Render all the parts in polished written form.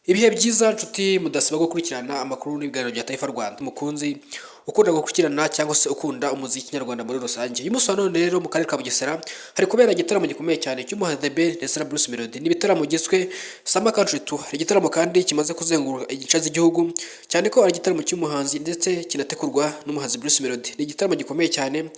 Ibihe byiza nshuti mudasiba gukurikirana amakuru n'ibiganiro bya Taifa Rwanda. Umukunzi ukunda gukurikirana cyangwa se ukunda umuziki nyarwanda muri rusange. Uyu munsi wa none rero mu karere ka Bugesera hari kubera igitaramo gikomeye cyane cy'umuhanzi The Ben ndetse na Bruce Melody. Ni ibitaramo giswe Summer Country Tour. Igitaramo kandi kimaze kuzenguruka igice z'igihugu cyane ko ari igitaramo cy'umuhanzi ndetse kinatekurwa n'umuhanzi Bruce Melody. Ni igitaramo gikomeye cyane.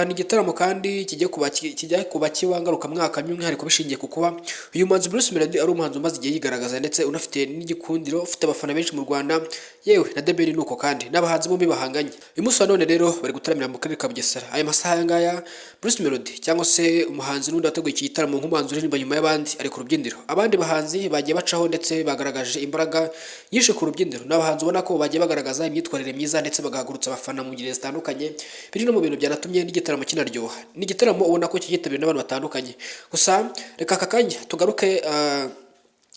Ni igitaramo kandi kijya kuba kiwangaruka mwaka by'umwihariko bishingiye ku kuba uyu muhanzi Bruce Melody ari umuhanzi umaze igihe yigaragaza ndetse unafite n'igikundiro, ufite abafana benshi mu Rwanda, yewe na The Ben nuko kandi n'abahanzi bombi bahanganye. Uyu munsi wa none rero bari gutaramira mu karere ka Bugesera. Aya masaha ngaya Bruce Melody cyangwa se umuhanzi n'undi wateguye iki gitaramo nk'umuhanzi uririmba nyuma y'abandi ari ku rubyiniro. Abandi bahanzi bagiye bacaho ndetse bagaragaje imbaraga nyinshi ku rubyiniro. N'abahanzi ubona ko bagiye bagaragaza imyitwarire myiza ndetse bagahagurutsa abafana mu ngeri zitandukanye. Biri no mu bintu byanatumye n'igitaramo kinaryoha. Ni igitaramo ubona ko cyitabiriwe n'abantu batandukanye. Gusa reka aka kanya tugaruke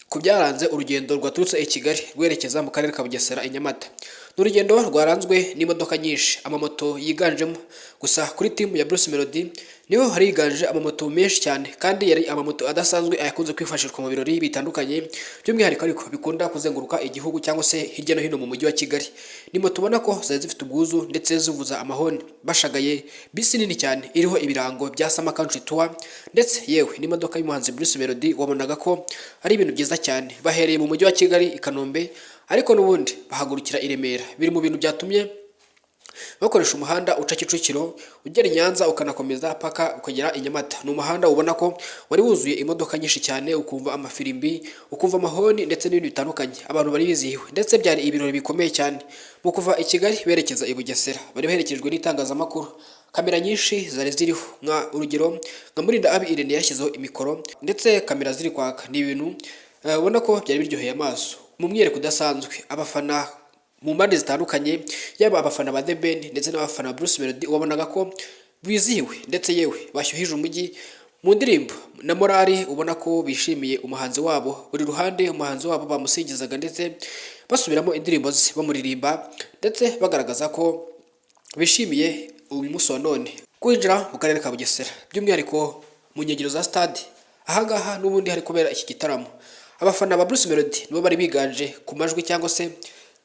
ku byaranze urugendo rwaturutse i Kigali rwerekeza mu karere ka Bugesera i Nyamata. Ni urugendo rwaranzwe n'imodoka nyinshi, amamoto yiganjemo. Gusa kuri timu ya Bruce Melody niho hari higanje amamoto menshi cyane kandi yari amamoto adasanzwe ayakunze kwifashishwa mu birori bitandukanye, by'umwihariko ariko bikunda kuzenguruka igihugu cyangwa se hirya no hino mu mujyi wa Kigali. Ni moto ubona ko zari zifite ubwuzu ndetse zivuza amahoni, bashagaye bisi nini cyane iriho ibirango bya Summer Country Tour ndetse yewe n'imodoka y'umuhanzi Bruce Melody wabonaga ko ari ibintu byiza cyane. Bahereye mu mujyi wa Kigali i Kanombe ariko n'ubundi bahagurukira i Remera. Biri mu bintu byatumye bakoresha umuhanda uca Kicukiro ugera i Nyanza ukanakomeza paka ukagera i Nyamata. Ni umuhanda ubona ko wari wuzuye imodoka nyinshi cyane, ukumva amafirimbi, ukumva amahoni ndetse n'ibindi bitandukanye. Abantu bari bizihiwe ndetse byari ibirori bikomeye cyane. Mu kuva i Kigali berekeza i Bugesera bari baherekejwe n'itangazamakuru. Kamera nyinshi zari ziriho, nka urugero nka Murinda Abi Irene yashyizeho imikoro ndetse kamera ziri kwaka. Ni ibintu ubona ko byari biryoheye amaso mu myereko udasanzwe. Abafana mu mpande zitandukanye, yaba abafana ba The Ben ndetse n'abafana ba Bruce Melody, wabonaga ko bizihiwe ndetse yewe bashyuhije umujyi mu ndirimbo na morali. Ubona ko bishimiye umuhanzi wabo, buri ruhande umuhanzi wabo bamusingizaga ndetse basubiramo indirimbo ze bamuririmba ndetse bagaragaza ko bishimiye uyu munsi wa none kwinjira mu karere ka Bugesera, by'umwihariko mu nkengero za stade. Ahangaha n'ubundi hari kubera iki gitaramo. Abafana ba Bruce Melody nibo bari biganje ku majwi cyangwa se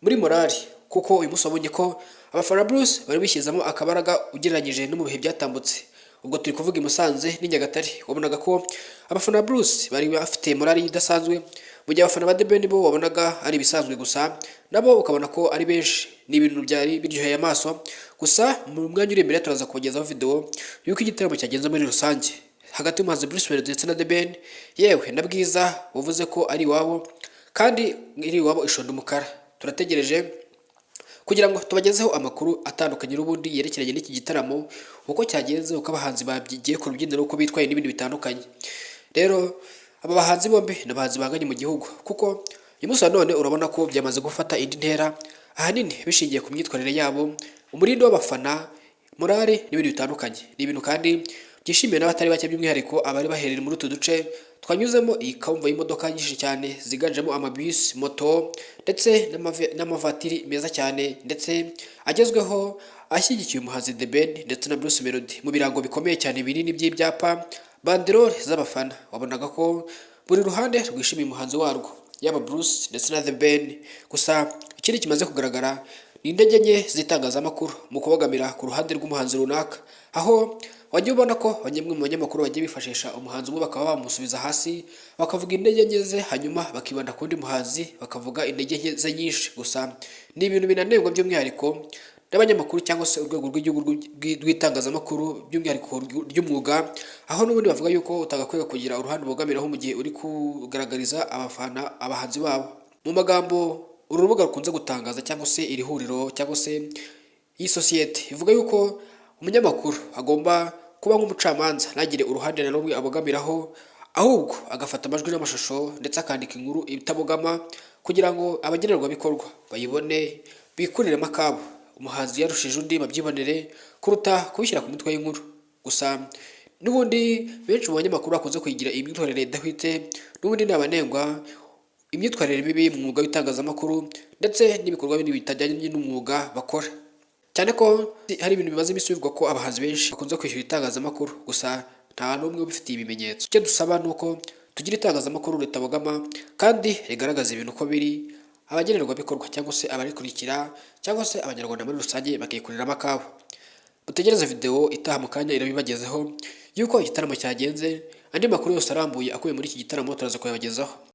muri morali, kuko uyu munsi wabonye ko abafana Bruce bari bishyizamo akabaraga ugereranyije no mu bihe byatambutse. Ubwo turi kuvuga i Musanze n'i Nyagatare, wabonaga ko abafana Bruce bari bafite morali idasanzwe, mu gihe abafana ba The Ben bo wabonaga ari ibisanzwe gusa nabo ukabona ko ari benshi. Ni ibintu byari biryoheye amaso. Gusa mu mwanya uri imbere turaza kubagezaho video y'uko igitaramo cyagenze muri rusange hagati y'umuhanzi Bruce Melody ndetse na The Ben, yewe na Bwiza uvuze ko ari iwabo kandi iri iwabo ishonda umukara. Turategereje kugira ngo tubagezeho amakuru atandukanye n'ubundi yerekeranye n'iki gitaramo, uko cyagenze, uko abahanzi babyigiye ku rubyiniro, uko bitwaye n'ibindi bitandukanye. Rero aba bahanzi bombi ni abahanzi bahanganye mu gihugu, kuko uyu munsi wa none urabona ko byamaze gufata indi ntera, ahanini bishingiye ku myitwarire yabo, umurindi w'abafana, morale n'ibindi bitandukanye. Ni ibintu kandi byishimiwe n'abatari bake, by'umwihariko abari baherereye muri utu duce twanyuzemo iyi kamva y'imodoka nyinshi cyane ziganjemo amabisi, moto ndetse n'amavatiri meza cyane ndetse agezweho ashyigikiye umuhanzi The Ben ndetse na Bruce Melody. Mu birango bikomeye cyane binini by'ibyapa, banderole z'abafana, wabonaga ko buri ruhande rwishimiye umuhanzi warwo, yaba Bruce ndetse na The Ben. Gusa ikindi kimaze kugaragara ni intege nke z'itangazamakuru mu kubogamira ku ruhande rw'umuhanzi runaka, aho wajya ubona ko bamwe mu banyamakuru bagiye bifashisha umuhanzi umwe bakaba bamusubiza hasi, bakavuga intege nke ze, hanyuma bakibanda ku wundi muhanzi bakavuga intege nke ze nyinshi. Gusa ni ibintu binanengwa by'umwihariko n'abanyamakuru cyangwa se urwego rw'igihugu rw'itangazamakuru, by'umwihariko ry'umwuga, aho n'ubundi bavuga yuko utagakwiye kugira uruhande ubogamiraho mu gihe uri kugaragariza abafana abahanzi babo. Mu magambo uru rubuga rukunze gutangaza cyangwa se iri huriro cyangwa se iyi sosiyete ivuga yuko umunyamakuru agomba kuba nk'umucamanza, ntagire uruhande na rumwe abogamiraho, ahubwo agafata amajwi n'amashusho ndetse akandika inkuru itabogama kugira ngo abagenerwabikorwa bayibone bikuriremo akabo. Umuhanzi yarushije undi babyibonere kuruta kubishyira ku mitwe y'inkuru. Gusa n'ubundi benshi mu banyamakuru bakunze kuyigira imyitwarire idahwitse, n'ubundi ni abanengwa imyitwarire mibi mu mwuga w'itangazamakuru ndetse n'ibikorwa bindi bitajyanye n'umwuga bakora, cyane ko hari ibintu bimaze iminsi bivugwa ko abahanzi benshi bakunze kwishyura itangazamakuru, gusa nta n'umwe ubifitiye ibimenyetso. Icyo dusaba ni uko tugire itangazamakuru ritabogama kandi rigaragaza ibintu uko biri, abagenerwabikorwa cyangwa se abarikurikira cyangwa se abanyarwanda muri rusange bakikuriramo akabo. Mutegereze video itaha mu kanya irabibagezeho yuko igitaramo cyagenze, andi makuru yose arambuye akuye muri iki gitaramo turaza kuyabagezaho.